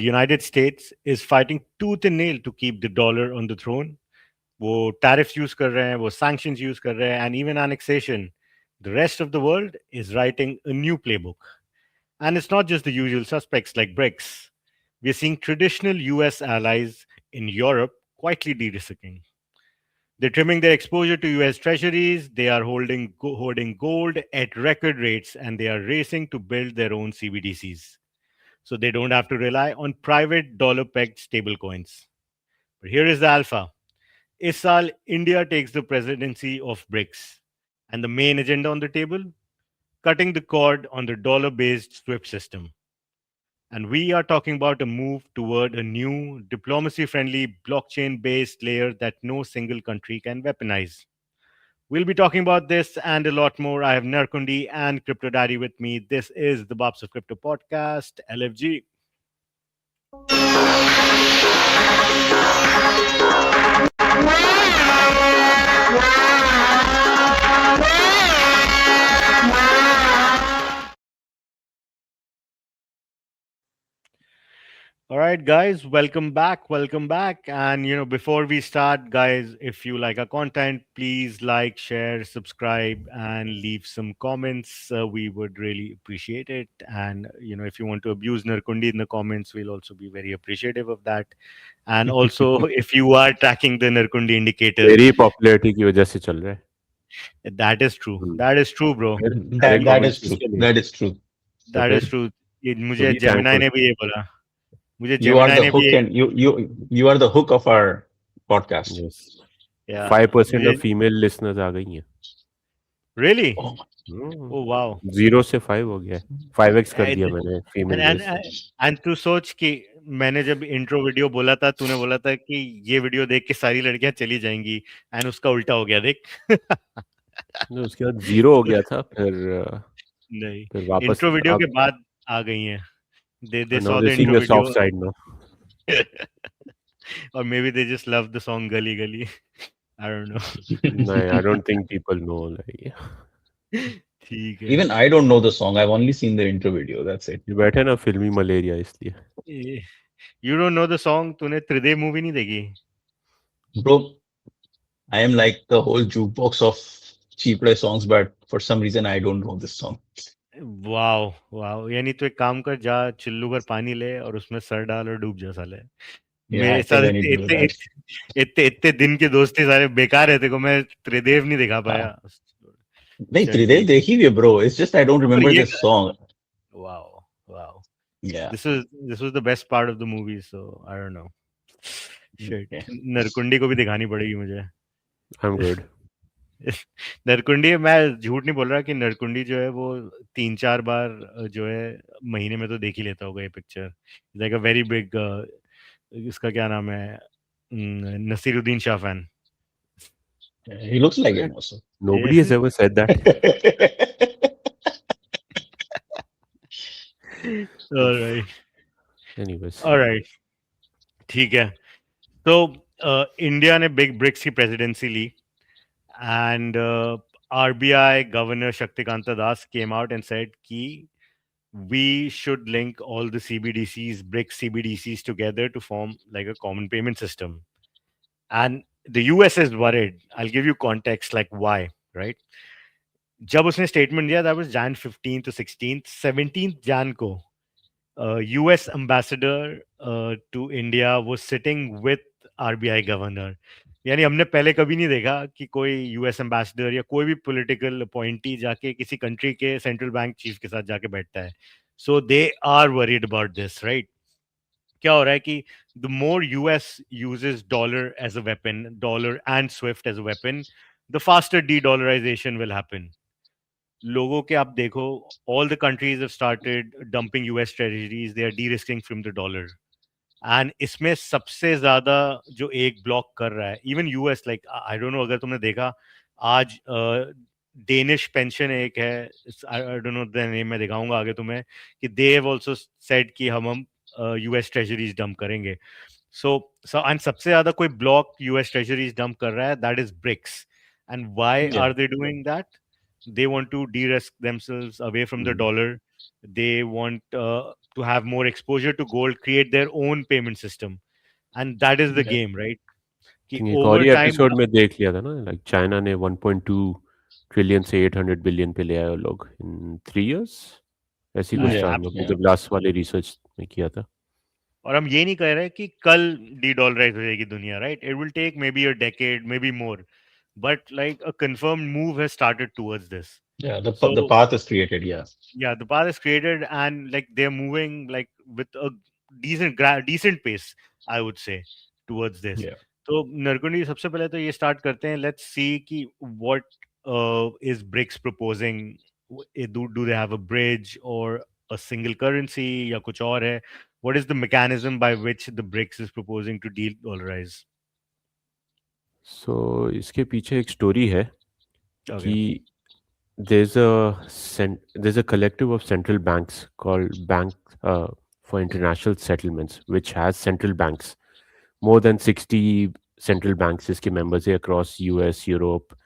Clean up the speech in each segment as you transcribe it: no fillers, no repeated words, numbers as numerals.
United States is fighting tooth and nail to keep the dollar on the throne. वो tariffs use कर रहे हैं, वो sanctions use कर रहे हैं, and even annexation. The rest of the world is writing a new playbook. And it's not just the usual suspects like BRICS. We're seeing traditional US allies in Europe quietly de-risking. They're trimming their exposure to US treasuries, they are holding gold at record rates, and they are racing to build their own CBDCs. So they don't have to rely on private dollar pegged stablecoins. But here is the alpha. Is saal, India takes the presidency of BRICS. And the main agenda on the table? Cutting the cord on the dollar based SWIFT system. And we are talking about a move toward a new diplomacy friendly blockchain based layer that no single country can weaponize. We'll be talking about this and a lot more. I have Narkundi and Crypto Daddy with me. This is the Bobs of Crypto podcast, LFG. All right, guys, welcome back. Welcome back. And, before we start, guys, if you like our content, please like, share, subscribe, and leave some comments. We would really appreciate it. And, if you want to abuse Narkundi in the comments, we'll also be very appreciative of that. And also, if you are tracking the Narkundi indicator, मेरी popularity की वजह से चल रहा है। that is true. That is true, bro. मेरे That comments is true. किसके लिए? That is true. तो That is फिर true. ये तो मुझे बी जेमिनाई थैंकफुल। ने भी ये बोला मुझे You are जेमिनाई the ने भी hook and you are the hook of our podcast. Yes या 5% मुझे ऑफ फीमेल लिसनर्स आ गई हैं। रियली Oh, ओ वाओ 0 से 5 हो गया है। 5x कर दिया एंड मैंने फीमेल एंड बेस। एंड तू सोच कि मैंने जब इंट्रो वीडियो बोला था तूने बोला था कि ये वीडियो देख के सारी लड़कियां चली जाएंगी एंड उसका उल्टा हो गया देख उसके बाद 0 हो तो गया था नहीं फिर वापस इंट्रो वीडियो के अब बाद आ गई हैं they now saw they the seeing intro the video soft side now. और maybe they just love the song Gali Gali I don't नहीं I don't think people know like no ठीक है even I don't know the song. I've only seen the intro video. That's it. ये बैठे ना फिल्मी malaria इसलिए। You don't know the song तूने त्रिदेव movie नहीं देखी Bro, I am like the whole jukebox of cheap play songs, but for some reason I don't know this song. Wow wow यानी तो एक काम कर जा चिल्लू भर पानी ले और उसमें सर डाल और डूब जा साले Yeah, मेरे I think साथ I need to do इतने that. इतने इतने इतने दिन के दोस्ती सारे बेकार है देखो मैं त्रिदेव नहीं दिखा पाया Ah, nahin, चल Tridev ठीक dekhi bhi hai, bro. It's just I don't पर remember ये this song. Wow wow Yeah. this was the best part of the movie so I don't know shit Okay. नरकुंडी को भी दिखानी पड़ेगी मुझे I am good. नरकुंडी मैं झूठ नहीं बोल रहा कि नरकुंडी जो है वो 3-4 बार जो है महीने में तो देख ही लेता होगा ये picture like a very big इसका क्या नाम है Naseeruddin Shah fan He looks like him also. Nobody has ever said that. Alright anyways alright ठीक है तो इंडिया ने बिग ब्रिक्स की प्रेसिडेंसी ली and RBI Governor Shaktikanta Das came out and said कि we should link all the CBDCs, BRICS CBDCs together to form like a common payment system. And the US is worried. I'll give you context like why, right? जब उसने statement दिया that was Jan 15th to 16th, 17th Jan को US ambassador to India was sitting with RBI governor. यानी हमने पहले कभी नहीं देखा कि कोई यूएस एम्बेसडर या कोई भी पॉलिटिकल अपॉइंटी जाके किसी कंट्री के सेंट्रल बैंक चीफ के साथ जाके बैठता है so they are worried about this right क्या हो रहा है कि the more US uses dollar as a weapon dollar and SWIFT as a weapon the faster dedollarization will happen लोगों के आप देखो all the countries have started dumping US treasuries they are de-risking from the dollar and इसमें सबसे ज्यादा जो एक block कर रहा है even US like I don't know अगर तुमने देखा आज डेनिश पेंशन एक है I don't know the name मैं दिखाऊंगा आगे तुम्हें कि दे हैव आल्सो सेड कि हम यूएस ट्रेजरीज डंप करेंगे सो एंड सबसे ज्यादा कोई ब्लॉक यूएस ट्रेजरीज डंप कर रहा है that is BRICS and why Yeah. Are they doing that they want to de-risk themselves away from the dollar they want to have more exposure to gold, create their own payment system, and that is the Yeah. game, right? कि think एक और over ही time, episode में देख लिया था ना, like China ने 1.2 trillion से 800 बिलियन पे ले आए वो लोग इन 3 इयर्स, ऐसी कुछ था हम लोग ने absolutely. जब लास्ट वाले रिसर्च में किया था. और हम ये नहीं कह रहे कि कल डी-डॉलराइज हो जाएगी दुनिया, right? It will take maybe a decade, maybe more, but like a confirmed move has started towards this. Yeah, So the path is created. Yeah. yeah, the path is created, and like they're moving like with a decent pace, I would say, towards this. Yeah. तो नरकुंडी, सबसे पहले तो ये start करते हैं. Let's see कि what is BRICS proposing. Do they have a bridge or a single currency या कुछ और है? What is the mechanism by which the BRICS is proposing to de-dollarize? सो इसके पीछे एक स्टोरी है Okay. कि there's a collective of central banks called Bank for International Settlements, which has central banks, more than 60 central banks इसके members है across US, Europe,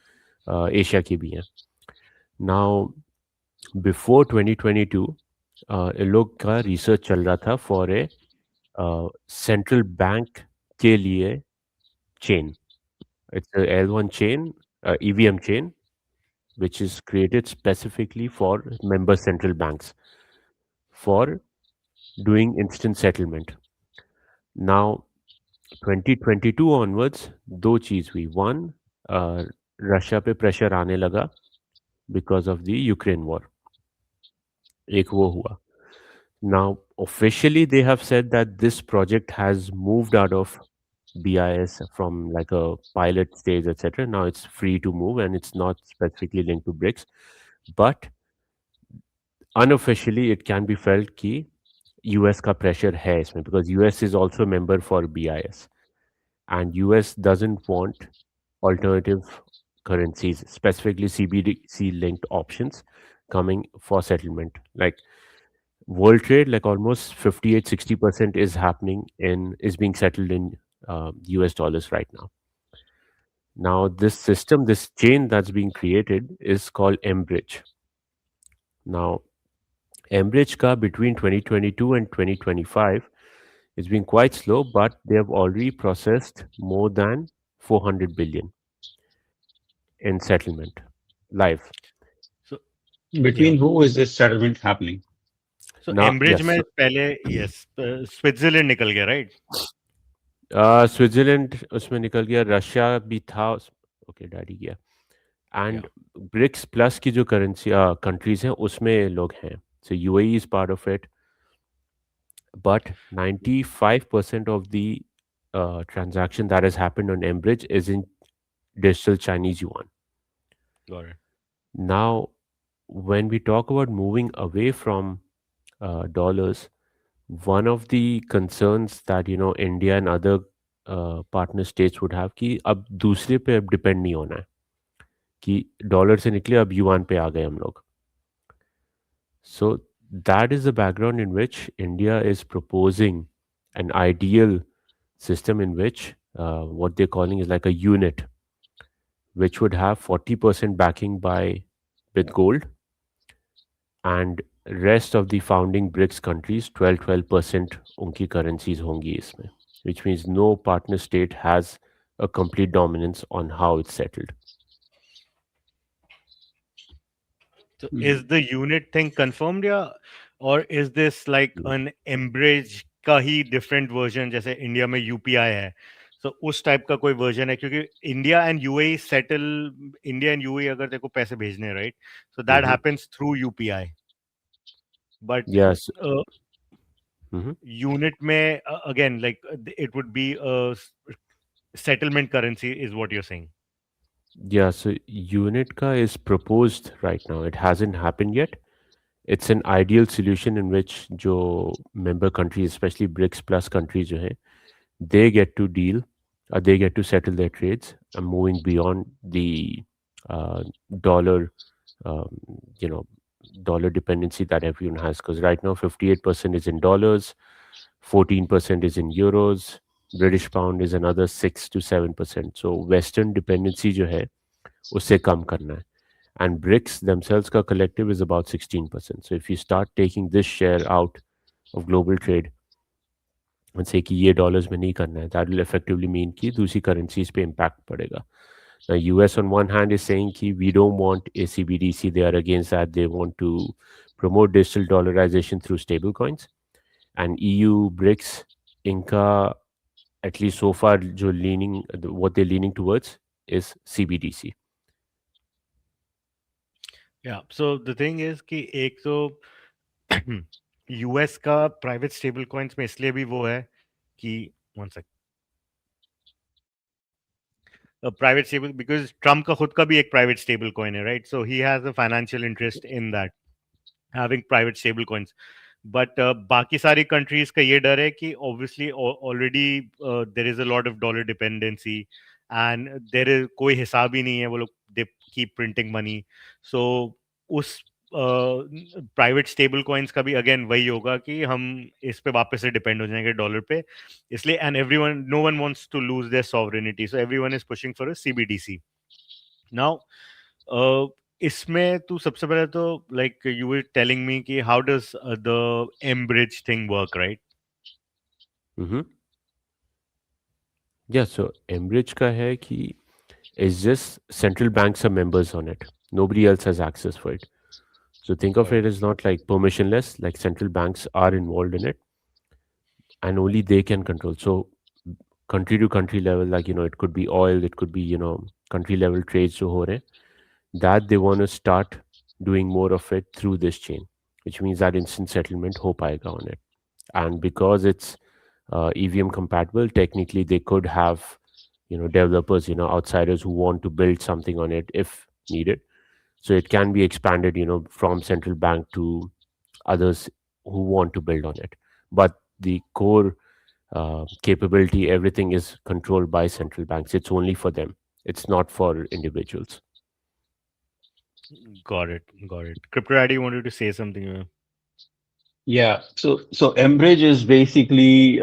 Asia के भी हैं. Now before 2022 इन लोग का रिसर्च चल रहा था फॉर ए सेंट्रल बैंक के लिए chain. It's a L1 chain, EVM chain, which is created specifically for member central banks for doing instant settlement. Now, 2022 onwards, दो चीज़ हुई. One, रशिया पे प्रेशर आने लगा because of the Ukraine war. एक वो हुआ. Now, officially, they have said that this project has moved out of BIS from like a pilot stage, etc. Now it's free to move and it's not specifically linked to BRICS. But unofficially, it can be felt कि US का pressure है इसमें, because US is also a member for BIS. And US doesn't want alternative currencies, specifically CBDC linked options coming for settlement. Like world trade, like almost 58-60% is being settled in US dollars right now. Now this system, this chain that's being created is called mBridge. Now mBridge ka between 2022 and 2025 is been quite slow, but they have already processed more than 400 billion in settlement live. So Between who is this settlement happening? so Now, एम्ब्रिज yes, में so- पहले Switzerland निकल गया, right? Switzerland उसमें निकल गया, Russia भी था, okay डैडी गया. एंड ब्रिक्स प्लस की जो करेंसी कंट्रीज हैं उसमें लोग हैं. So UAE is part of it, but 95% of the transaction that has happened on mBridge is in digital Chinese yuan. Got it. Now, when we talk about moving away from dollars, one of the concerns that India and other partner states would have कि अब दूसरे पे अब depend नहीं होना है कि dollar से निकले अब युआन पे आ गए हम लोग. So that is the background in which India is proposing an ideal system in which what they're calling is like a unit, which would have 40% backing by with gold, and rest of the founding BRICS countries 12% उनकी currencies होंगी इसमें, which means no partner state has a complete dominance on how it's settled. So is the unit thing confirmed, या or is this like an mBridge का ही different version, जैसे India में UPI है, so उस type का कोई version है? क्योंकि India and UAE settle, India and UAE अगर तेरे को पैसे भेजने हैं, right, so that happens through UPI, but Yes. unit में again like it would be a settlement currency is what you're saying. Yeah, so unit ka is proposed right now. It hasn't happened yet. It's an ideal solution in which जो member countries, especially BRICS plus countries जो हैं, they get to deal, they get to settle their trades, and moving beyond the dollar, dollar dependency that everyone has. Because right now 58% is in dollars, 14% is in euros, British pound is another 6 to 7%. So Western dependency जो है उससे कम करना है. And BRICS themselves का collective is about 16%. So if you start taking this share out of global trade and say कि ये dollars में नहीं करना है, that will effectively mean कि दूसरी currencies पे impact पड़ेगा. Now, US on one hand is saying कि we don't want a CBDC. They are against that. They want to promote digital dollarization through stable coins. And EU, BRICS, इनका at least so far जो what they're leaning towards is CBDC. Yeah. So the thing is कि एक तो US का private stable coins में इसलिए भी वो है कि one sec private stable because Trump का खुद का भी एक प्राइवेट स्टेबल कॉइन है right so he has a financial interest in that having private stable coins but बाकी सारी कंट्रीज का ये डर है कि obviously already there is a lot of dollar dependency and there is कोई हिसाब ही नहीं है वो लोग they keep printing money so उस प्राइवेट स्टेबल कॉइन्स का भी अगेन वही होगा कि हम इस पे वापस से डिपेंड हो जाएंगे डॉलर पे इसलिए and everyone no one wants to lose their sovereignty so everyone is pushing for a CBDC now इसमें तू सबसे पहले तो like you were telling me कि how does the mBridge thing work right Mm-hmm. Yeah, so Enbridge का है कि it's just central banks are members on it. Nobody else has access for it. So think of it as not like permissionless, like central banks are involved in it and only they can control. So country to country level, like, it could be oil, it could be, country level trades जो हो रहे हैं, that they want to start doing more of it through this chain, which means that instant settlement हो पाएगा on it. And because it's EVM compatible, technically they could have, developers, outsiders who want to build something on it if needed. So it can be expanded, from central bank to others who want to build on it. But the core capability, everything is controlled by central banks. It's only for them. It's not for individuals. got it crypto daddy wanted to say something Yeah, so Embridge is basically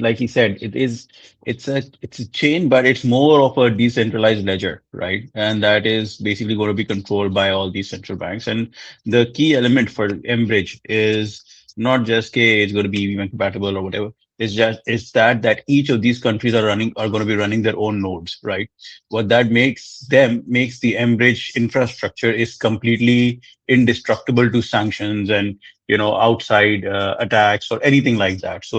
like he said, it's a chain, but it's more of a decentralized ledger, right? And that is basically going to be controlled by all these central banks. And the key element for Embridge is not just okay, it's going to be EVM compatible or whatever. It's that each of these countries are going to be running their own nodes, right? What that makes the Embridge infrastructure is completely indestructible to sanctions and outside attacks or anything like that. So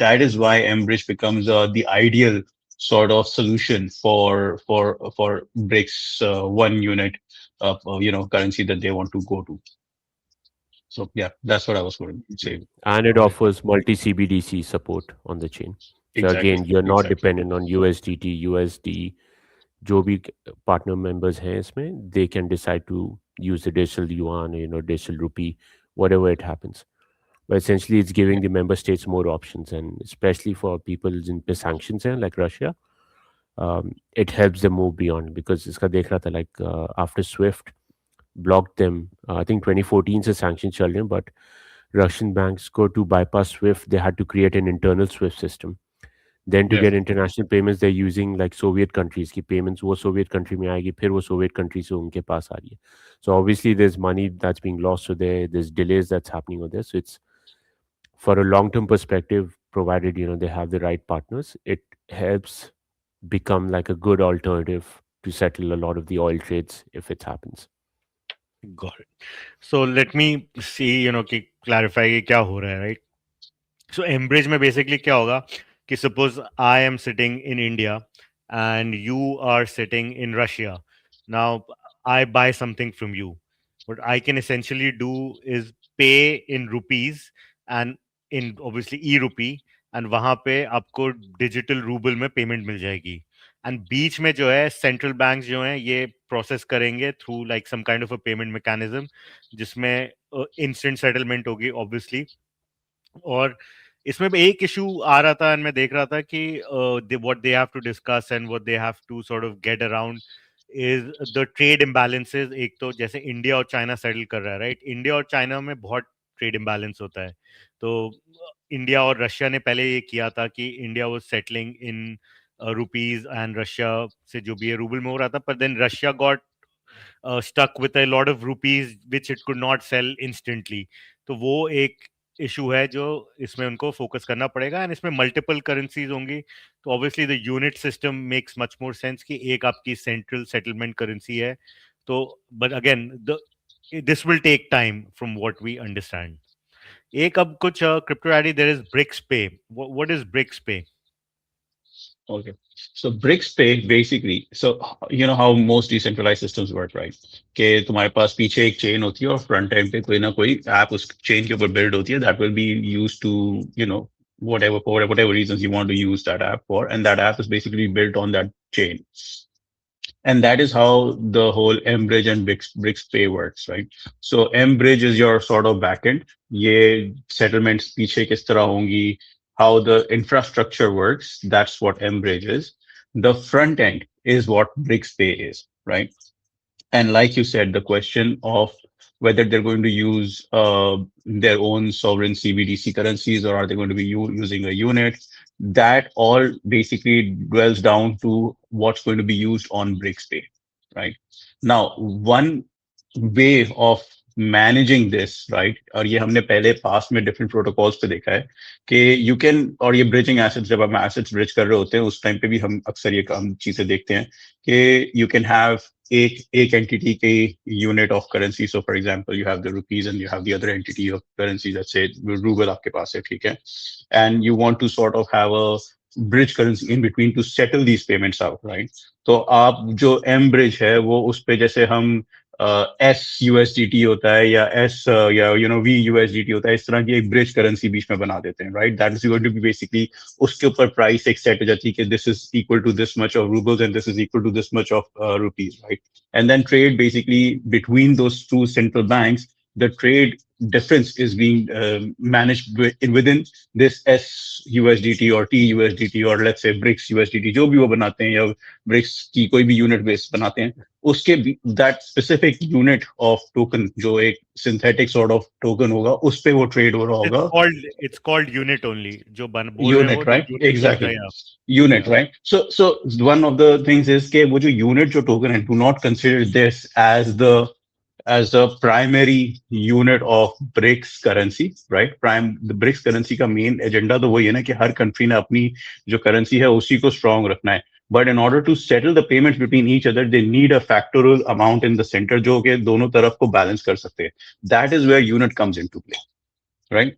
that is why Embridge becomes the ideal sort of solution for BRICS one unit of currency that they want to go to. So yeah, that's what I was going to say. And it on it. offers multi CBDC support on the chain. So again, you're not Exactly. dependent on USDT, USD. जो भी partner members हैं इसमें, they can decide to use the digital yuan, digital rupee, whatever it happens. But essentially, it's giving the member states more options, and especially for people in पे sanctions हैं, like Russia, it helps them move beyond because इसका देख रहा था like after SWIFT blocked them. I think 2014 से sanctions चल रहे हैं, but Russian banks go to bypass SWIFT. They had to create an internal SWIFT system. Then to Yeah. get international payments, they're using like Soviet countries. की payments वो Soviet country में आएगी, फिर वो Soviet country से उनके पास आ रही है. So obviously there's money that's being lost. So there's delays that's happening on this. So it's for a long-term perspective, provided they have the right partners, it helps become like a good alternative to settle a lot of the oil trades if it happens. got it so let me see कि clarify कि क्या हो रहा है right so Embridge में basically क्या होगा कि suppose I am sitting in India and you are sitting in Russia. Now I buy something from you. What I can essentially do is pay in rupees and in obviously e-rupee and वहाँ पे आपको digital rouble में payment मिल जाएगी and बीच में जो है central banks जो हैं ये प्रोसेस करेंगे through like some kind of a payment mechanism जिसमें इंस्टेंट सेटलमेंट होगी ऑब्वियसली और इसमें भी एक इशू आ रहा था एंड मैं देख रहा था कि what they have to discuss and what they have to sort of get around is the trade imbalances एक तो जैसे इंडिया और चाइना सेटल कर रहा है राइट इंडिया और चाइना में बहुत ट्रेड इम्बैलेंस होता है तो इंडिया और रशिया ने पहले ये किया था कि India was settling in rupees and Russia से जो भी है रूबल में हो रहा था पर then Russia got stuck with a lot of rupees which it could not sell instantly तो वो एक इशू है जो इसमें उनको फोकस करना पड़ेगा, एंड इसमें मल्टीपल करेंसीज होंगी, तो obviously the unit system makes much more sense कि एक आपकी सेंट्रल सेटलमेंट करेंसी है। तो but again the this will take time from what we understand. एक अब कुछ crypto ID, there is BRICS pay. What is BRICS pay? Okay. So bricks pay basically, so you know how most decentralized systems work, right? कि तुम्हारे पास पीछे एक chain होती है और front end पे कोई ना कोई app उस chain के ऊपर build होती है that will be used to, you know, whatever for whatever reasons you want to use that app for, and that app is basically built on that chain. And that is how the whole mBridge and bricks pay works, right? So mBridge is your sort of backend. ये settlements पीछे किस तरह होंगी, how the infrastructure works. That's what mBridge is. The front end is what bricks pay is, right? And like you said, the question of whether they're going to use their own sovereign CBDC currencies or are they going to be using a unit, that all basically dwells down to what's going to be used on BRICS-Pay, right? Now, one way of managing this, right? और ये हमने पहले पास में different protocols पे देखा है कि you can, और ये bridging assets, जब हम assets bridge कर रहे होते हैं उस टाइम पे भी हम अक्सर ये काम चीजें देखते हैं कि you can have एक entity के unit of currency. So for example, you have the rupees and you have the other entity of currency, let's say ruble आपके पास है, ठीक है? And you want to sort of have a bridge currency in between to settle these payments out, right? तो आप जो M bridge है वो उस पे जैसे हम एस यूएसडीटी होता है या एस या यू नो वी यूएसडीटी होता है, इस तरह की एक ब्रिज करेंसी बीच में बना देते हैं, right? That is going to be basically उसके ऊपर प्राइस एक सेट हो जाती है कि this is equal to this much of roubles and this is equal to this much of rupees, right? And then trade basically between those two central banks, the trade difference is being managed within this SUSDT or TUSDT or let's say BRICS USDT, जो भी वो बनाते हैं या BRICS की कोई भी unit base बनाते हैं, उसके that specific unit of token जो एक synthetic sort of token होगा उस पे वो trade हो रहा होगा. It's called unit only, जो बोल रहे हैं Unit, वो right? unit Exactly. है। Unit, right? So one of the things is कि वो जो unit जो token है, do not consider this as the primary unit of BRICS currency, right? The BRICS currency का main agenda तो वही है ना कि हर country ने अपनी जो currency है उसी को strong रखना है. But in order to settle the payments between each other, they need a factorial amount in the center जो कि दोनों तरफ को balance कर सकते हैं. That is where unit comes into play, right?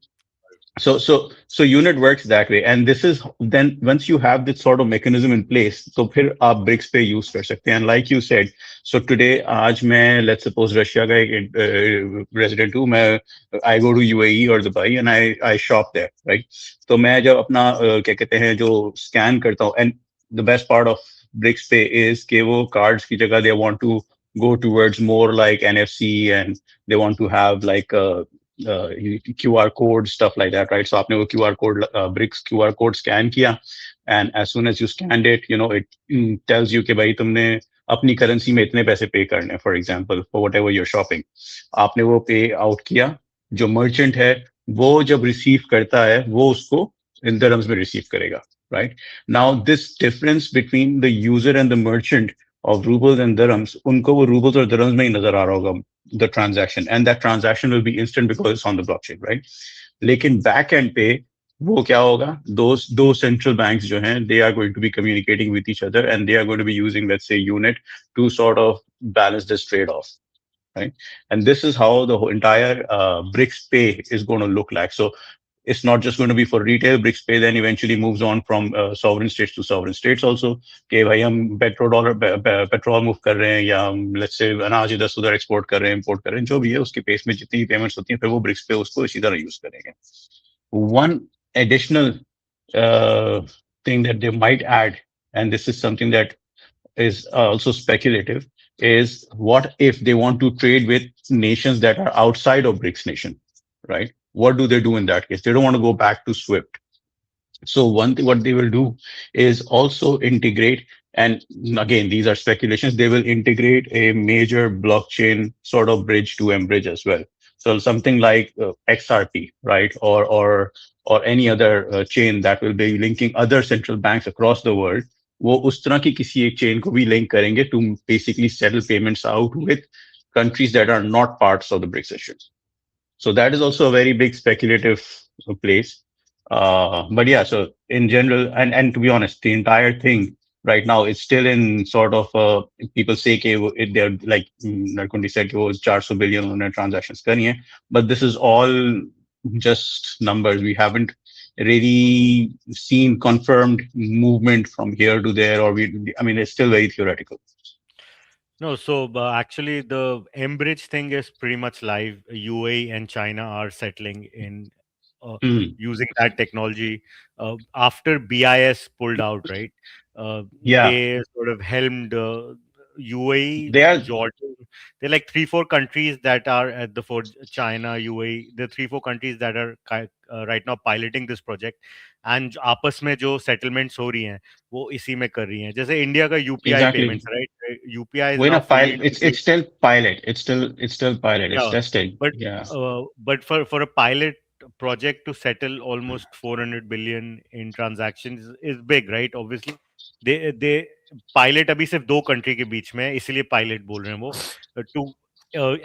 So unit works that way, and this is then once you have this sort of mechanism in place, तो फिर आप bricks पे use कर सकते हैं. And like you said, so today आज मैं let's suppose Russia का एक resident हूँ, मैं I go to UAE or Dubai and I shop there, right? तो मैं जब अपना क्या कहते हैं जो scan करता हूँ, and the best part of bricks pay is कि वो cards की जगह they want to go towards more like NFC, and they want to have like QR code, stuff like that, right? So आपने वो QR code, BRICS QR code scan किया, and as soon as you scanned it, you know, it tells you कि भाई तुमने अपनी currency में इतने पैसे पे करने हैं, for example for whatever your shopping. आपने वो पे आउट किया, जो मर्चेंट है वो जब रिसीव करता है वो उसको इन दिरहम्स में रिसीव करेगा, right? Now this difference between the user and the merchant of rubles and dirhams, उनको वो rubles और dirhams में ही नजर आ रहा होगा, the transaction, and that transaction will be instant because it's on the blockchain, right? लेकिन back end पे वो क्या होगा, those central banks जो हैं, they are going to be communicating with each other and they are going to be using, let's say, unit to sort of balance this trade-off, right? And this is how the whole entire BRICS pay is going to look like. So it's not just going to be for retail. BRICS pay then eventually moves on from sovereign states to sovereign states also. कि भाई हम petrol move कर रहे हैं या हम let's say अनाज इधर से उधर एक्सपोर्ट कर रहे हैं, इम्पोर्ट कर रहे हैं, जो भी है उसके पेस में जितनी पेमेंट्स होती हैं फिर वो ब्रिक्स पे उसको इसी तरह यूज करेंगे. One additional thing that they might add, and this is something that is also speculative, is what if they want to trade with nations that are outside of BRICS nation, right? What do they do in that case? They don't want to go back to SWIFT. So one thing, what they will do is also integrate, and again, these are speculations, they will integrate a major blockchain sort of bridge to mBridge as well. So something like XRP, right? Or any other chain that will be linking other central banks across the world. वो उस तरह की किसी एक chain को भी link करेंगे to basically settle payments out with countries that are not parts of the BRICS issues. So that is also a very big speculative place. But yeah, so in general, and to be honest, the entire thing right now is still in sort of people say they're like Narkundi said it was 400 billion on transactions kari hai, but this is all just numbers. We haven't really seen confirmed movement from here to there, or I mean, it's still very theoretical. No, so actually, the Mbridge thing is pretty much live. UAE and China are settling in uh, Mhm. using that technology after BIS pulled out, right? Yeah, They sort of helmed UAE, they are Jordan. They're like three, four countries that are at the for China, UAE. The three, four countries that are right now piloting this project. And आपस में जो settlements हो रही हैं वो इसी में कर रही हैं जैसे इंडिया का UPI exactly. Payments right UPI is We're in now a fully pilot. It's integrated still pilot. It's still pilot. It's yeah testing. but Yeah. for a pilot project to settle almost 400 billion in transactions is big right obviously they pilot अभी सिर्फ दो country के बीच में है इसीलिए pilot बोल रहे हैं वो to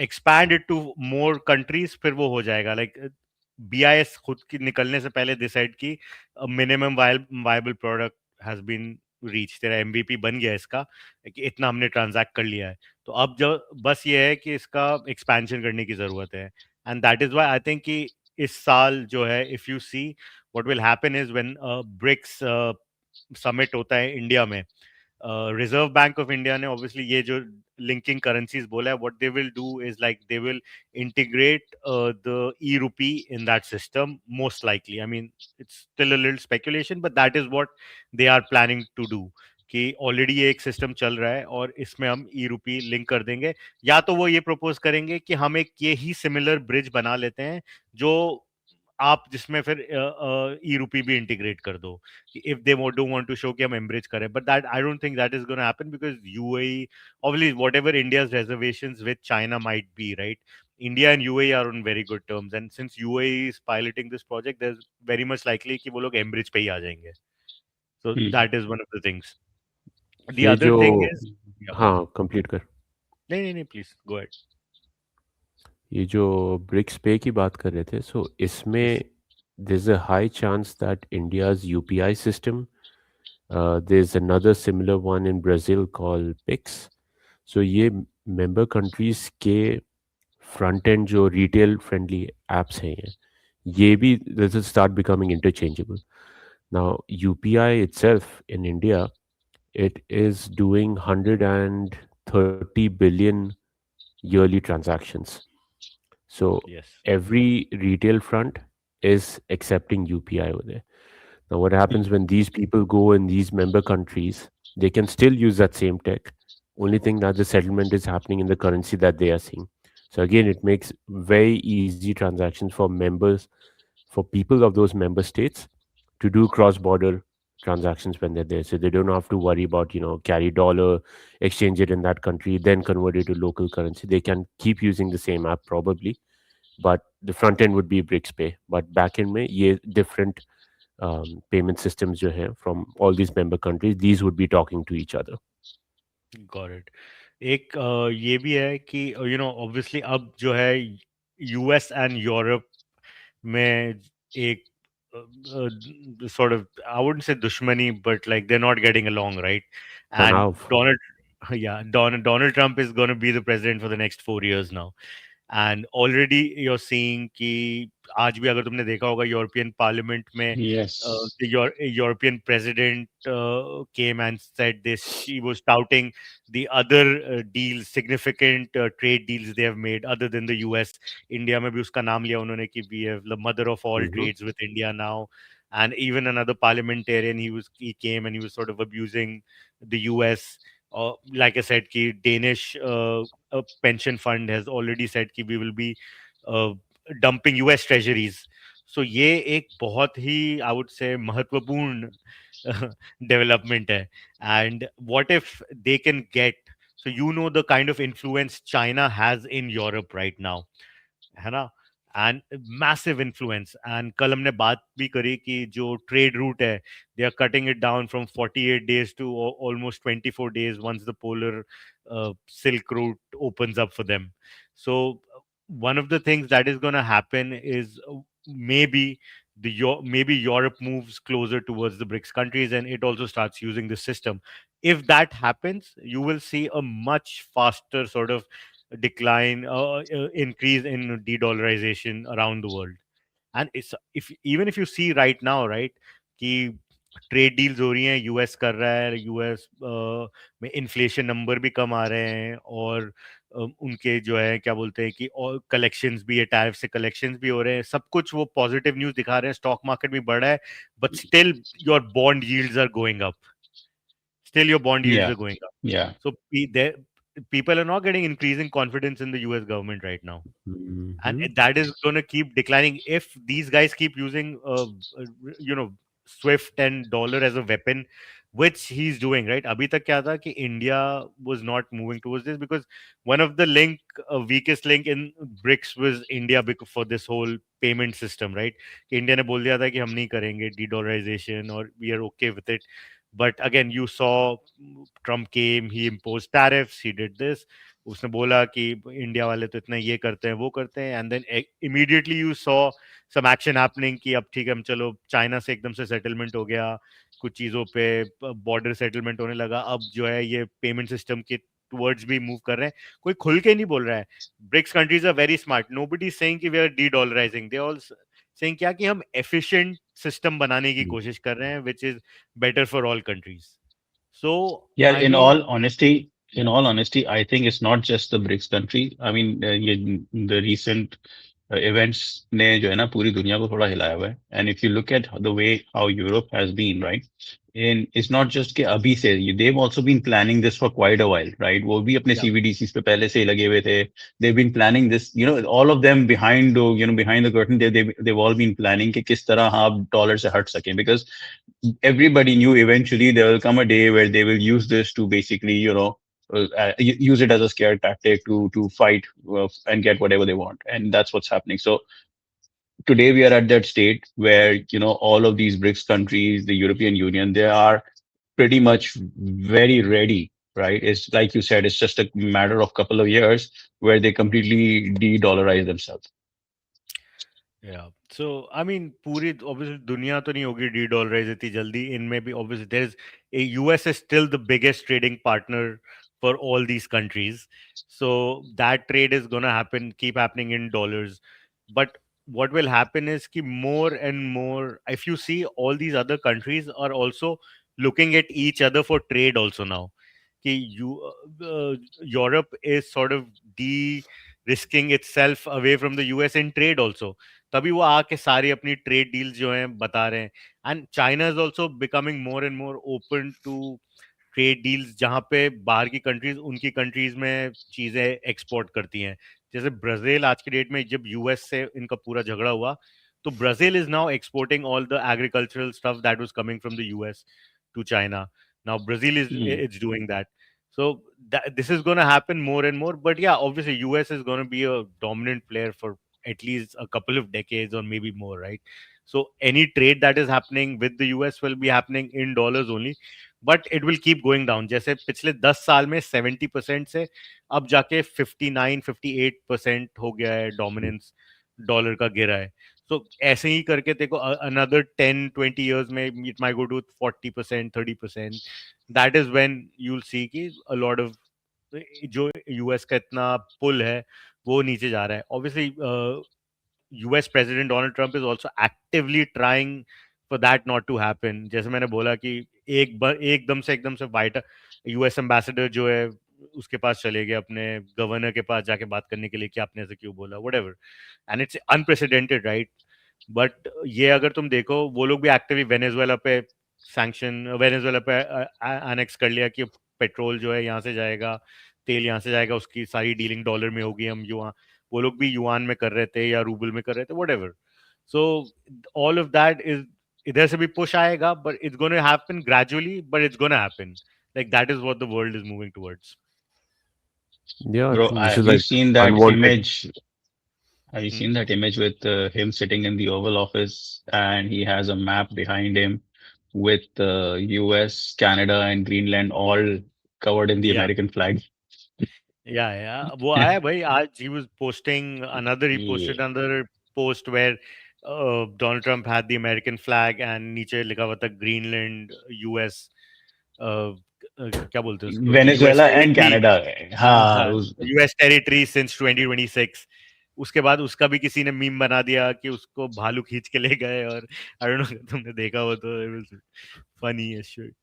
expand it to more countries फिर वो हो जाएगा लाइक बीआईएस खुद की निकलने से पहले डिसाइड की minimum viable product has been reach तेरा एमवीपी बन गया इसका कि इतना हमने ट्रांजैक्ट कर लिया है तो अब जो बस ये है कि इसका एक्सपेंशन करने की ज़रूरत है and that is why I think कि इस साल जो है if you see what will happen is when BRICS summit होता है इंडिया में रिजर्व बैंक ऑफ इंडिया ने ऑब्वियसली ये जो लिंकिंग करेंसीज बोला है what they will do is like they will integrate the e-rupee in that system most likely I mean it's still a little speculation but that is what they are planning to do कि already ये एक system चल रहा है और इसमें हम ई रूपी लिंक कर देंगे या तो वो ये प्रपोज करेंगे कि हम एक ये ही सिमिलर ब्रिज बना लेते हैं जो आप जिसमें फिर ई रूपी भी इंटीग्रेट कर दो if they do want to show कि हम एम्ब्रेज करें but that I don't think that is gonna happen because UAE obviously whatever India's reservations with China might be right India and UAE are on very good terms and since UAE is piloting this project there's very much likely कि वो लोग एम्ब्रिज पे ही आ जाएंगे so Hmm. that is one of the things the ये other जो thing is yeah हाँ complete कर नहीं नहीं नहीं please go ahead ये जो ब्रिक्स पे की बात कर रहे थे सो yes इसमें there's a high chance that India's UPI system there's another similar one in Brazil called Pix so ये member countries के front end जो retail friendly apps हैं ये भी this will start becoming interchangeable now UPI itself in India it is doing 130 billion yearly transactions. So yes every retail front is accepting UPI over there. Now, what Hmm. happens when these people go in these member countries? They can still use that same tech. Only thing that the settlement is happening in the currency that they are seeing. So again, it makes very easy transactions for members, for people of those member states to do cross-border transactions when they're there. So they don't have to worry about, carry dollar, exchange it in that country, then convert it to local currency. They can keep using the same app probably, but the front end would be BricsPay. But back end में ये different payment systems जो हैं from all these member countries, these would be talking to each other. Got it एक ये भी है कि obviously अब जो है यूएस एंड यूरोप में एक sort of I wouldn't say dushmani but like they're not getting along right and तनाव Donald yeah Donald Trump is going to be the president for the next 4 years now and already you are seeing कि आज भी अगर तुमने देखा होगा European parliament में Yes. European president came and said this she was touting the other deals significant trade deals they have made other than the US India में भी उसका नाम लिया उन्होंने कि we have the mother of all Mhm. trades with India now and even another parliamentarian he came and he was sort of abusing the US like I said कि Danish a pension fund has already said कि we will be uh, dumping US treasuries. So ये एक बहुत ही I would say महत्वपूर्ण development है. And what if they can get so the kind of influence China has in Europe right now. है ना and massive influence and कल हमने बात भी करी कि जो ट्रेड रूट है they are cutting it down from 48 days to almost 24 days once the polar silk route opens up for them so one of the things that is going to happen is maybe maybe Europe moves closer towards the BRICS countries and it also starts using this system. If that happens, you will see a much faster sort of decline, increase in de-dollarization around the world. And it's, if even if you see right now, right, कि trade deals हो रही हैं, US कर रहा है, US में inflation number भी कम आ रहे हैं, और उनके जो है क्या बोलते हैं कि और कलेक्शंस भी है, टैरिफ से कलेक्शंस भी हो रहे हैं, सब कुछ वो पॉजिटिव न्यूज़ दिखा रहे हैं, स्टॉक मार्केट भी बढ़ रहा है, but still your bond yields are going up, still your bond yields Yeah, are going up. yeah, So people are not getting increasing confidence in the US government right now, and Mhm. that is going to keep declining if these guys keep using you know, swift and dollar as a weapon, which he's doing, right? Abhi tak kya tha ki India was not moving towards this because one of the weakest link in BRICS was India, because for this whole payment system, right? कि India ने बोल दिया था कि हम नहीं करेंगे de-dollarization or we are okay with it. But again, you saw Trump came, he imposed tariffs, he did this. उसने बोला कि इंडिया वाले तो इतना ये करते हैं, वो करते हैं, and then immediately you saw some action happening कि अब ठीक है, हम चलो चाइना से एकदम से सेटलमेंट हो गया, कुछ चीज़ों पे बॉर्डर सेटलमेंट होने लगा, अब जो है ये पेमेंट सिस्टम के टुवर्ड्स भी मूव कर रहे हैं, कोई खुल के नहीं बोल रहा है. BRICS countries are very smart, nobody is saying कि we are dedollarizing, they all saying क्या कि हम एफिशिएंट सिस्टम बनाने की कोशिश कर रहे हैं, which is better for all countries. So, yeah. I mean, In all honesty, I think it's not just the BRICS country. I mean, the recent events ने जो है ना पूरी दुनिया को थोड़ा हिलाया हुआ है. And if you look at the way how Europe has been, right? In it's not just कि अभी से, they've also been planning this for quite a while, right? वो भी अपने yeah, CBDCs पे पहले से ही लगे हुए थे. They've been planning this, all of them behind, behind the curtain. They've all been planning कि किस तरह आप डॉलर से हट सकें, because everybody knew eventually there will come a day where they will use this to basically, use it as a scare tactic to fight and get whatever they want, and that's what's happening. So today we are at that state where all of these BRICS countries, the European Union, they are pretty much very ready. Right? It's like you said, it's just a matter of couple of years where they completely de-dollarize themselves. yeah. So, I mean, पूरी obviously दुनिया तो नहीं होगी de-dollarize इतनी जल्दी. इनमें भी obviously there's a US is still the biggest trading partner for all these countries. So that trade is gonna happen, keep happening in dollars. But what will happen is कि more and more, if you see, all these other countries are also looking at each other for trade also now. कि Europe is sort of de-risking itself away from the US in trade also. तभी वो आके सारी अपनी trade deals जो हैं बता रहे हैं. And China is also becoming more and more open to trade deals, जहाँ पे बाहर की कंट्रीज उनकी कंट्रीज में चीजें एक्सपोर्ट करती हैं. जैसे ब्राजील आज की डेट में, जब यूएस से इनका पूरा झगड़ा हुआ, तो Brazil is now exporting all the agricultural stuff that was coming from the US to China. Now Brazil is Hmm. it's doing that. So this is going to happen more and more. But yeah, obviously US is going to be a dominant player for at least a couple of decades or maybe more, right? So any trade that is happening with the US will be happening in dollars only, but it will keep going down. जैसे पिछले 10 साल में 70% से अब जाके 59-58% हो गया है डोमिनेंस डॉलर का, गिरा है. So ऐसे ही करके देखो, another 10-20 years में it might go to 40%, 30%. That is when you'll see कि a lot of जो यूएस का इतना पुल है वो नीचे जा रहा है. Obviously, US President Donald Trump is also actively trying for that not to happen. जैसे मैंने बोला कि एकदम से वाइट यूएस एम्बेसडर जो है उसके पास चले गए, अपने गवर्नर के पास जाके बात करने के लिए कि आपने ऐसे क्यों बोला, whatever. And it's unprecedented, right? But ये अगर तुम देखो, वो लोग भी एक्टिवली वेनेजुएला पे वेनेजुएला पे एनेक्स कर लिया कि पेट्रोल जो है यहाँ से जाएगा, तेल यहाँ से जाएगा, उसकी सारी डीलिंग डॉलर में होगी, हम युआन, वो लोग भी युआन में कर रहे थे या रूबल में कर रहे थे, whatever. So all of that is, इधर से भी पुश आएगा, but it's gonna happen gradually, but it's gonna happen. Like that is what the world is moving towards. Yeah, I Bro, think this have is you like seen that unwanted. image? Have you seen that image with him sitting in the Oval Office and he has a map behind him with US, Canada, and Greenland all covered in the Yeah, American flag? Yeah, वो आया भाई आज. He was posting another. He Yeah. posted another post where Donald Trump had the American flag and नीचे लिखा हुआ था Greenland, US. uh, क्या बोलते हैं उसको, US Venezuela and territory. Canada. हाँ हाँ, US territory since 2026. उसके बाद उसका भी किसी ने मीम बना दिया कि उसको भालू खींच के ले गए. और आई डोंट नो तुमने देखा हो तो it was funny as shit.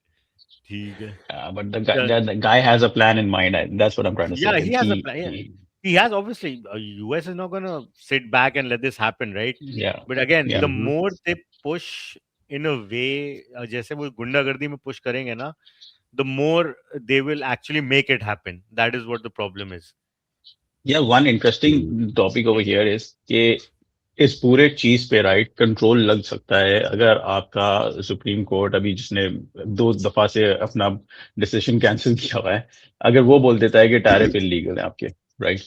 ठीक है. but Uh, the guy has a plan in mind. That's what I'm trying to say. yeah, he That has a plan. Yeah. He has, obviously. US is not gonna sit back and let this happen, right? yeah, But again, yeah. the Mhm. more they push in a way, जैसे वो गुंडागर्दी में push करेंगे ना, the more they will actually make it happen. That is what the problem is. Yeah, one interesting topic over here is कि इस पूरे चीज पे राइट कंट्रोल लग सकता है अगर आपका सुप्रीम कोर्ट अभी जिसने 2 दफा से अपना डिसीजन कैंसिल किया हुआ है, अगर वो बोल देता है कि टैरिफ इलीगल है आपके, राइट,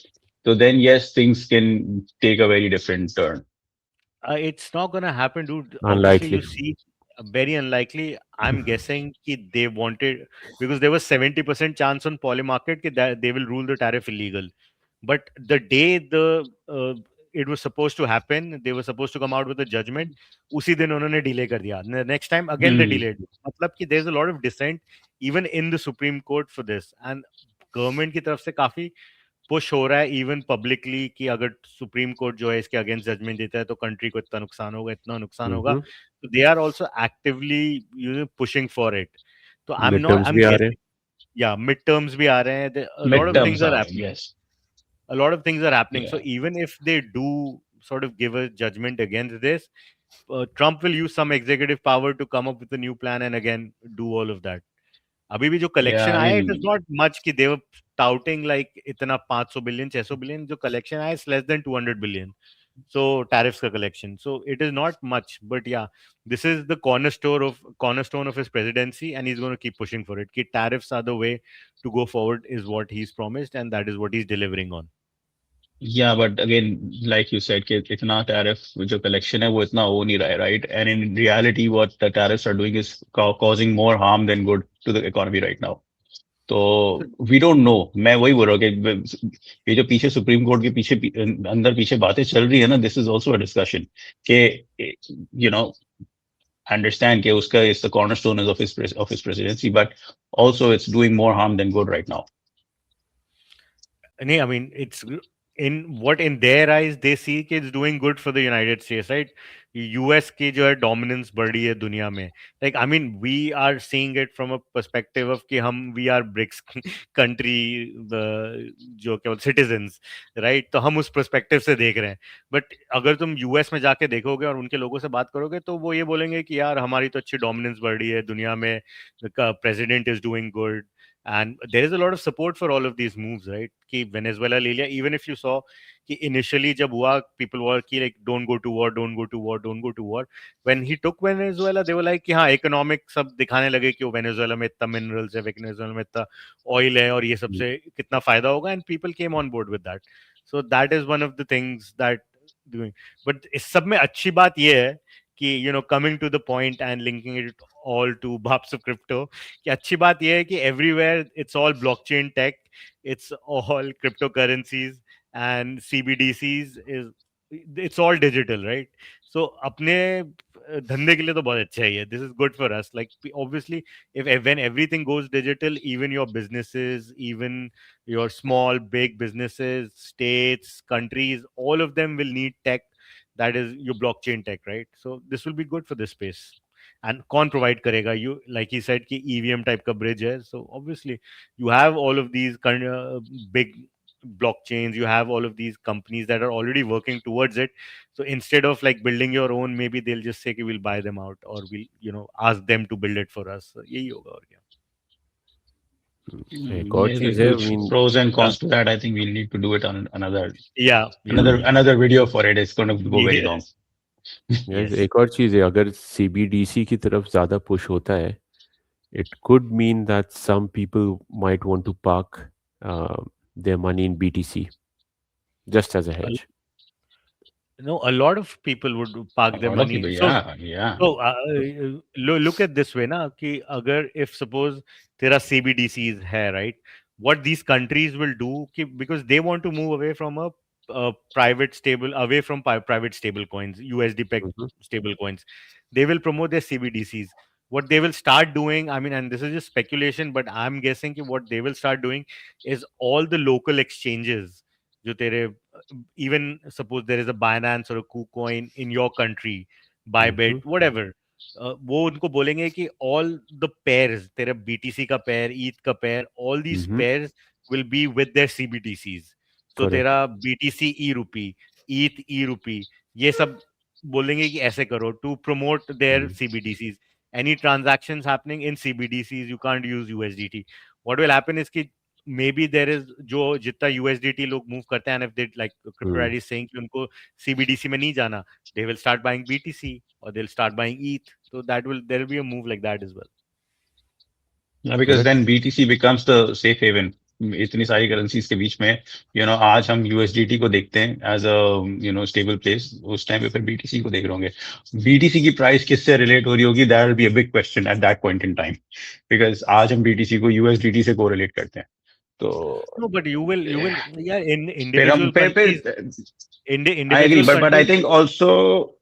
तो then yes things can take a very different turn. It's not gonna happen, dude. Obviously, you Unlikely. see, very unlikely. I'm guessing that they wanted, because there was 70% chance on poly market that they will rule the tariff illegal. But the day it was supposed to happen, they were supposed to come out with a judgment. उसी दिन उन्होंने delay कर दिया. Next time again they delayed. मतलब कि there's a lot of dissent even in the Supreme Court for this, and government की तरफ से काफी पुश हो रहा है इवन पब्लिकली कि अगर सुप्रीम कोर्ट जो है इसके अगेंस्ट जजमेंट देता है तो कंट्री को इतना नुकसान होगा, इतना नुकसान होगा. Mhm. तो they are also actively pushing for it. तो आई Midterms एम भी आ रहे गेसिंग, या मिड टर्म्स भी आ रहे हैं. A lot mid of things terms are आ रहे, happening. Yes. A lot of things are happening. So Yeah. even if they do sort of give a judgment against this, Trump will use some executive power to come up with a new plan and again do all of that. अभी भी जो Yeah, collection I आया, it is mean, not much कि they were touting like इतना 500 billion 600 billion. जो collection आया is less than 200 billion. So tariffs का collection, so it is not much. But yeah, this is the cornerstone of his presidency and he is gonna keep pushing for it कि tariffs are the way to go forward is what he is promised and that is what he is delivering on. yeah, but again, like you said, कि इतना tariff जो collection है वो इतना हो नहीं रहा है, right? And in reality, what the tariffs are doing is causing more harm than good to the economy right now. तो वी डोंट नो. मैं वही बोल रहा हूँ कि ये जो पीछे सुप्रीम कोर्ट के पीछे अंदर पीछे बातें चल रही है ना, this is also a discussion के यू नो अंडरस्टैंड कि उसका is the cornerstone of his presidency, but also it's doing more harm then good right now. I mean, it's in what in their eyes they see कि it's doing good for the United States, right? US की जो है dominance बढ़ी है दुनिया में. Like, I mean, we are seeing it from a perspective of कि हम we are BRICS country, the जो क्या बोलते citizens, right? तो हम उस perspective से देख रहे हैं. But अगर तुम US में जाके देखोगे और उनके लोगों से बात करोगे तो वो ये बोलेंगे कि यार हमारी तो अच्छी dominance बढ़ी है दुनिया में, the president is doing good. And there is a lot of support for all of these moves, right? कि Venezuela ले लिया. Even if you saw कि initially जब हुआ, people were कि like don't go to war, don't go to war, don't go to war. When he took Venezuela, they were like कि हाँ economic सब दिखाने लगे कि वो Venezuela में इतना minerals है, Venezuela में इतना oil है और ये सबसे कितना फायदा होगा, and people came on board with that. So that is one of the things that doing. But इस सब में अच्छी बात ये है कि coming to the point and linking it all to Baps of Crypto, कि अच्छी बात ये है कि everywhere it's all blockchain tech, it's all cryptocurrencies and CBDCs it's all digital, right? So अपने धंधे के लिए तो बहुत अच्छा ही है. This is good for us. Like obviously, if when everything goes digital, even your businesses, even your small, big businesses, states, countries, all of them will need tech. That is your blockchain tech, right? So this will be good for this space. And कौन provide करेगा? You, like he said कि EVM type का bridge है. So obviously you have all of these kind of big blockchains, you have all of these companies that are already working towards it. So instead of like building your own, maybe they'll just say कि we'll buy them out, or we'll ask them to build it for us. So यही होगा और क्या. एक और There's a चीज है, I huge mean, pros and cons to that. I think we'll need to do it on Yeah. another video for it. It's going to go very long. yes, Yes. एक और चीज है, अगर CBDC की तरफ ज्यादा पुश होता है, it could mean that some people might want to park their money in BTC just as a hedge. No, a lot of people would A park their lot of money. people, So yeah. So look at this way ना कि अगर if suppose तेरा CBDCs है, right, what these countries will do, because they want to move away from a private stable, away from private stable coins, USD peg Mhm. stable coins. They will promote their CBDCs. What they will start doing, I mean, and this is just speculation, but I'm guessing what they will start doing is all the local exchanges, जो तेरे, even suppose there is a Binance or a KuCoin in your country, Bybit, Mhm. whatever, वो उनको बोलेंगे कि all the pairs, तेरा BTC का pair, ETH का pair, all these Mhm. pairs will be with their CBDCs. So Correct. तेरा BTC E rupee, ETH E rupee, ये सब बोलेंगे कि ऐसे करो to promote their Mm. CBDCs. Any transactions happening in CBDCs, you can't use USDT. What will happen is कि maybe there is जो जितना USDT लोग move करते हैं, and if they like Mm. CryptoDaddy is saying कि उनको CBDC में नहीं जाना, they will start buying BTC or they'll start buying ETH. So there will be a move like that as well. Yeah, because Correct. then BTC becomes the safe haven. इतनी सारी currencies के बीच में आज हम USDT को देखते हैं as a stable place, उस टाइम पे फिर बीटीसी को देख रहे होंगे। बीटीसी की प्राइस किससे रिलेट हो रही होगी, that will be a big question at that point in time, because आज हम बीटीसी को यूएसडीटी से कोरिलेट करते हैं। तो No, but you will, yeah, in फिर हम individual countries, I agree, individual but I countries. Think also,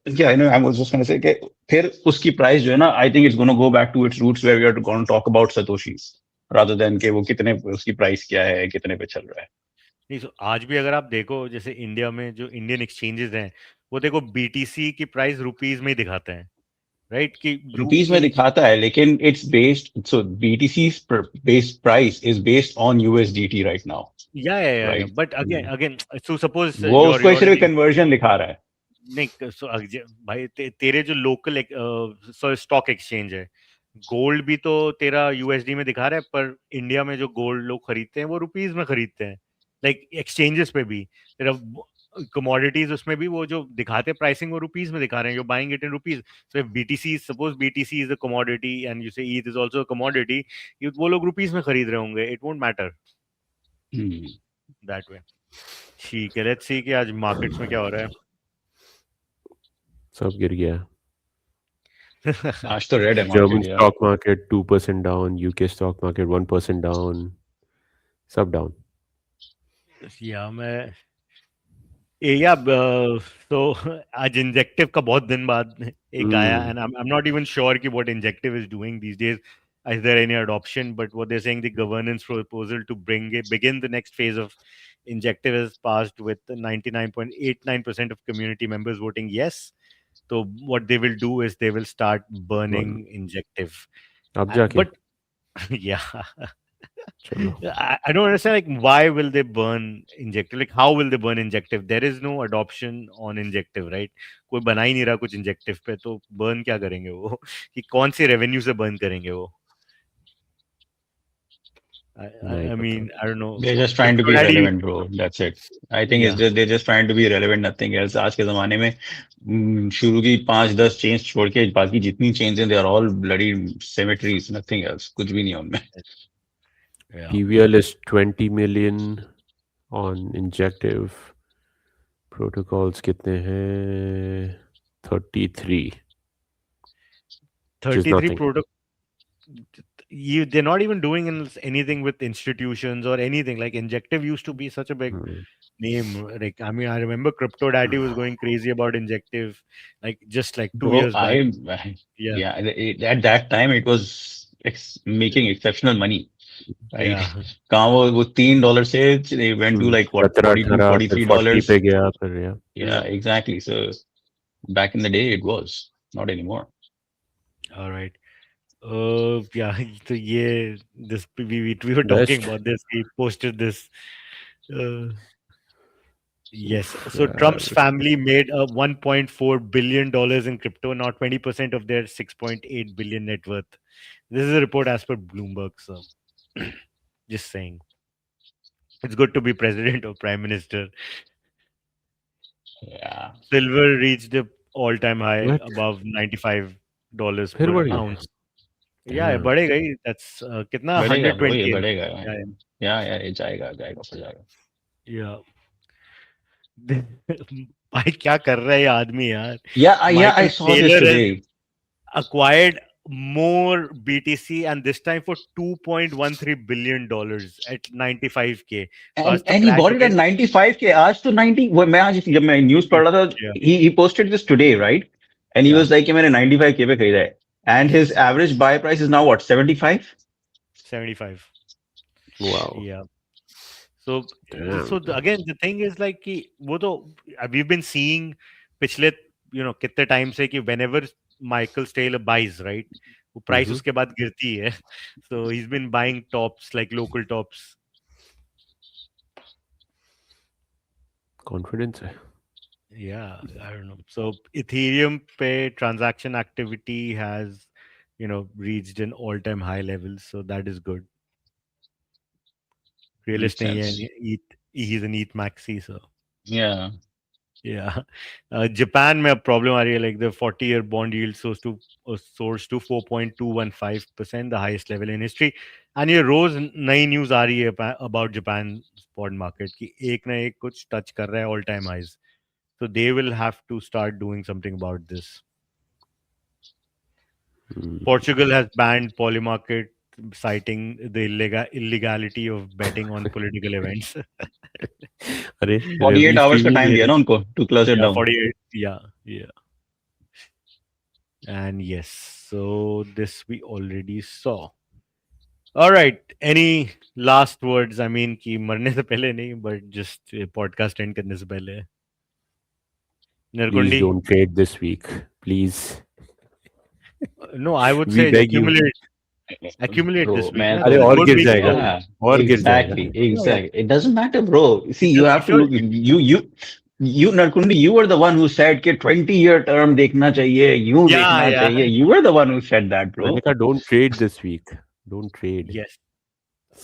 yeah, I was just gonna say कि फिर उसकी प्राइस जो है ना, I think it's gonna go back to its roots where we are gonna talk about satoshis rather than कि वो कितने, उसकी प्राइस क्या है, कितने पे चल रहा है। नहीं, तो आज भी अगर आप देखो, जैसे इंडिया में जो इंडियन एक्सचेंजेस हैं, वो देखो बीटीसी की प्राइस रुपीज में ही दिखाते हैं, राइट? कि रुपीज में दिखाता है, लेकिन it's based, so BTC based price is based on USDT right now, yeah right? But again Mm. Again so suppose वो योर उसको योर सिर्फ कन्वर्जन दिखा रहा है। नहीं, सो भाई तेरे जो लोकल स्टॉक एक्सचेंज है, गोल्ड भी तो तेरा यूएसडी में दिखा रहा है, पर इंडिया में जो गोल्ड लोग खरीदते हैं वो रुपीज में खरीदते हैं, लाइक एक्सचेंजेस पे भी तेरा कमोडिटीज, उसमें भी वो जो दिखाते हैं प्राइसिंग, वो रुपीज में दिखा रहे हैं, you buying it in rupees. So BTC, suppose BTC is a commodity and you से ईथ इज आल्सो अ कमोडिटी, वो लोग रुपीज में खरीद रहे होंगे, it won't matter that way. ठीक है, लेट्स सी कि आज मार्केट्स में क्या हो रहा है। सब गिर गया। आज तो रेड है German मार्केट यार। stock market 2% down, UK stock market 1% down, सब down. या मैं या तो आज इंजेक्टिव का बहुत दिन बाद एक आया, Mm. And I am not even sure कि what Injective is doing these days, is there any adoption, but what they're saying, the governance proposal to begin the next phase of injective is passed with 99.89% of community members voting yes. So what they will do is they will start burning Well, injective. अब जाके But yeah, चलो. I don't understand, like, why will they burn injective? Like, how will they burn injective? There is no adoption on injective, right? कोई बना ही नहीं रहा कुछ injective पे, तो burn क्या करेंगे वो? कि कौन से revenue से burn करेंगे वो? नहीं I पता. mean, I don't know. They're just trying to Crypto be Daddy, relevant, bro. That's it. I think it's yeah. just they're just trying to be relevant, nothing else. आज के जमाने में शुरू की 5-10 चेन्स छोड़ के बाकी जितनी चेन्स हैं, they are all bloody cemeteries, nothing else. कुछ भी नहीं है उनमें। Yeah. PVL is 20 million on injective. Protocols कितने हैं? 33. Which is 33 nothing. they're not even doing anything with institutions or anything. Like, injective used to be such a big Mm. name. Like, I mean, I remember Crypto Daddy was going crazy about injective, like just like 2 Bro, years back. Yeah. yeah, at that time it was making exceptional money, right? Yeah. कहाँ वो $3 से they went to like what, 17, 42, 18, फिर 40 $43. पे गया फिर या. Yeah, exactly. So back in the day it was, not anymore. All right. Yeah. So yeah, we were talking Best. about this. He posted this. Yes. So Trump's family made a $1.4 billion in crypto, now 20% of their 6.8 billion net worth. This is a report as per Bloomberg. So just saying, it's good to be president or prime minister. Yeah. Silver reached the all-time high What? above $95 फिर per बढ़ गया? ounce. Yeah, Damn. बढ़ेगा ही. That's कितना बढ़ेगा bro, 120. ये बढ़ेगा। Yeah, Yeah, ये जाएगा ऊपर जाएगा। yeah. भाई क्या कर रहा है ये आदमी यार? Yeah, I Michael saw this Saylor has today. acquired more BTC, and this time for $2.13 billion at 95K. So आज तो And he crash bought हो it गया. at 95K. आज तो 90, वो मैं आज जब मैं न्यूज पढ़ रहा था, Yeah, he posted this today, right? And he yeah, was like कि मैंने 95K पे खरीदा है. And his average buy price is now what, 75? 75. Wow. Yeah. So, Damn. again, the thing is like कि वो तो we've been seeing पिछले कितने टाइम से कि whenever Michael Saylor buys, right, वो प्राइस Mhm. उसके बाद गिरती है. So he's been buying tops, like local tops. Confidence है. Yeah, I don't know. So Ethereum पे transaction activity has reached an all-time high level, so that is good. Makes Realist नहीं है, sense. he's an ETH maxi, so Yeah. yeah. Japan में अब problem आ रही है, like the 40-year bond yield soars to 4.215%, the highest level in history. And ये रोज नई news आ रही है about Japan bond market कि एक ना एक कुछ touch कर रहा है all time highs. So they will have to start doing something about this. Portugal has banned Polymarket, citing the illegality of betting on political events. अरे 48 revenue hours stream का ही time दे दिया रहे. ना उनको to close it Yeah, down. 48. Yeah, yeah. And yes, so this we already saw. All right. Any last words? I mean, कि मरने से पहले नहीं, but just podcast end करने से पहले. Please Narkundi? don't trade this week. Please. No, I would We say beg you. accumulate this Bro, week. मैं ना? तो अरे और Don't गिर make it जाएगा. all. yeah, और गिर जाएगा. exactly, No, exactly. It doesn't matter, bro. See, you have if to you're look. You Narkundi, you were the one who said कि 20-year term देखना चाहिए, यूं देखना yeah. चाहिए. You were the one who said that, bro. मैंने कहा don't trade this week. Don't trade. Yes.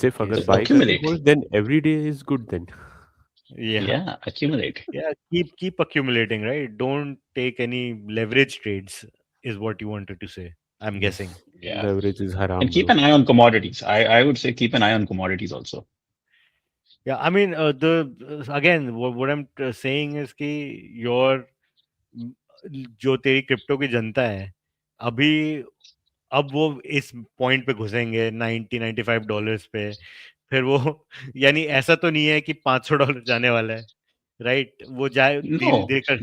सिर्फ अगर Yes. buy करनी Accumulate. हो then every day is good then. Yeah. Yeah, accumulate. Yeah. Keep accumulating, right? Don't take any leverage trades, is what you wanted to say. I'm guessing. Yeah, Leverage is haram, and keep bro. an eye on commodities. I would say keep an eye on commodities also. Yeah, I mean, again, what I'm saying is कि your जो तेरी crypto की जनता है अभी अब वो इस point पे घुसेंगे $90-95 पे फिर वो यानी ऐसा तो नहीं है कि $500 जाने वाला है राइट वो जाए धीरे No. धीरे कर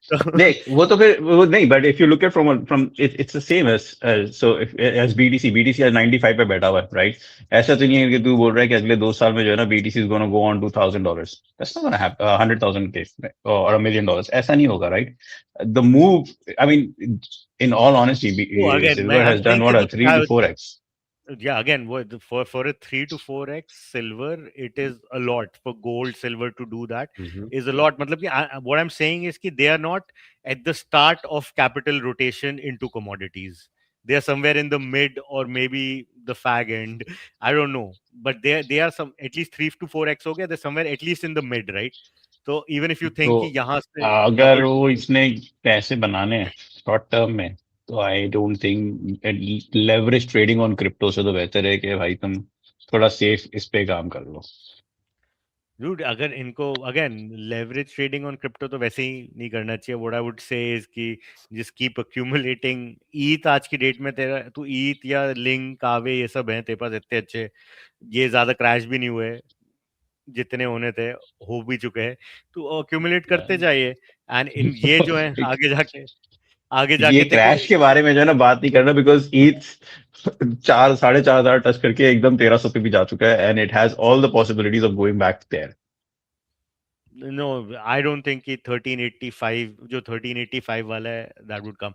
तो नहीं वो तो फिर वो नहीं but if you look at from it's the same as so if as BTC आज 95 पे बैठा हुआ है right ऐसा तो नहीं है कि तू बोल रहा है कि अगले 2 साल में जो है ना BTC is going to go on $2,000 that's not going to happen 100,000 case or $1,000,000 ऐसा नहीं होगा right the move I mean in all honesty again मैं silver I am has done saying what a 3 to 4x yeah again for a 3 to 4x silver it is a lot for gold silver to do that Mhm. is a lot matlab ki, what I'm saying is ki they are not at the start of capital rotation into commodities they are somewhere in the mid or maybe the fag end I don't know but they are some at least 3 to 4x ho gaya they're somewhere at least in the mid right so even if you तो think ki yahan se अगर वो इसने पैसे बनाने हैं short term में तो आई don't think leverage trading on crypto से तो बेहतर है कि भाई तुम थोड़ा सेफ इस पे काम कर लो Dude, अगर इनको again leverage trading on crypto तो वैसे ही नहीं करना चाहिए what I would say is कि जस्ट कीप अक्यूमुलेटिंग ईथ आज की डेट में तेरा तू ईथ या लिंक कावे ये सब हैं तेरे पास इतने अच्छे ये ज्यादा क्रैश भी नहीं हुए जितने होने थे हो भी चुके हैं तो अक्यूमुलेट करते जाइए एंड इन ये जो है आगे ये जाके देखो क्रैश के बारे में जो है ना बात नहीं करना बिकॉज ईथ 4-4.5 हजार टच करके एकदम 1300 पे भी जा चुका है and it has all the possibilities of going back there No, I don't think कि 1385 जो 1385 वाला है that would come.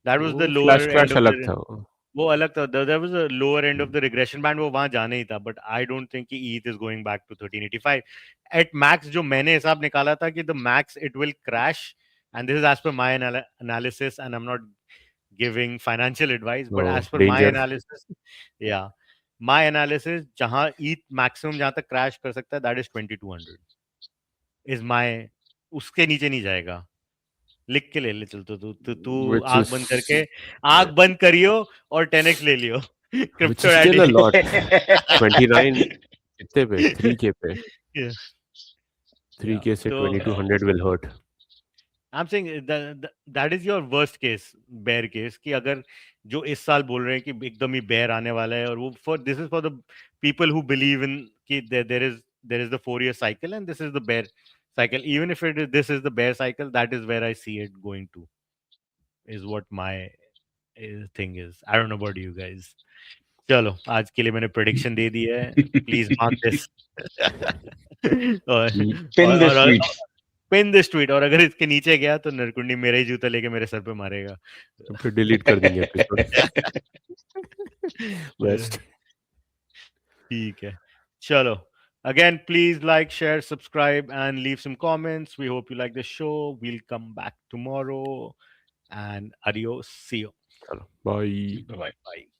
That was the वो lower flash end crash of अलग the था. वो अलग था. There was a lower end of the regression band वो वहाँ जाना ही था. But I don't think कि ETH is going back to 1385. At max जो मैंने हिसाब निकाला था कि the max it will crash and this is as per my analysis and I'm not giving financial advice but Oh, as per my danger. analysis yeah my analysis जहाँ ETH maximum जहाँ तक crash कर सकता है that is 2200. Is my उसके नीचे नहीं जाएगा लिख के ले ले चल तू Which आंख is बंद करके आंख बंद करियो और 10x ले लियो which crypto is still a addict lot. 29 कितने पे 3K पे 3K से तो 2200 will hurt. I am saying that is your worst case bear case कि अगर जो इस साल बोल रहे हैं कि एकदम ही बेयर आने वाला है, और वो this is for the people who believe in कि there is the 4 year cycle and this is the bear cycle. Even if this is the bear cycle, that is where I see it going to, is what my thing is. I don't know about you guys. चलो आज के लिए मैंने prediction दे दी है, please mark this. और Pin और this और tweet. Pin this tweet, और अगर इसके नीचे गया तो नरकुंडी मेरा ही जूता लेके मेरे सर पे मारेगा। तो फिर डिलीट कर देंगे एपिसोड। बेस्ट। ठीक है, चलो। Again, please like, share, subscribe, and leave some comments. We hope you like the show. We'll come back tomorrow. And adios. See you. चलो बाय। Bye. Bye.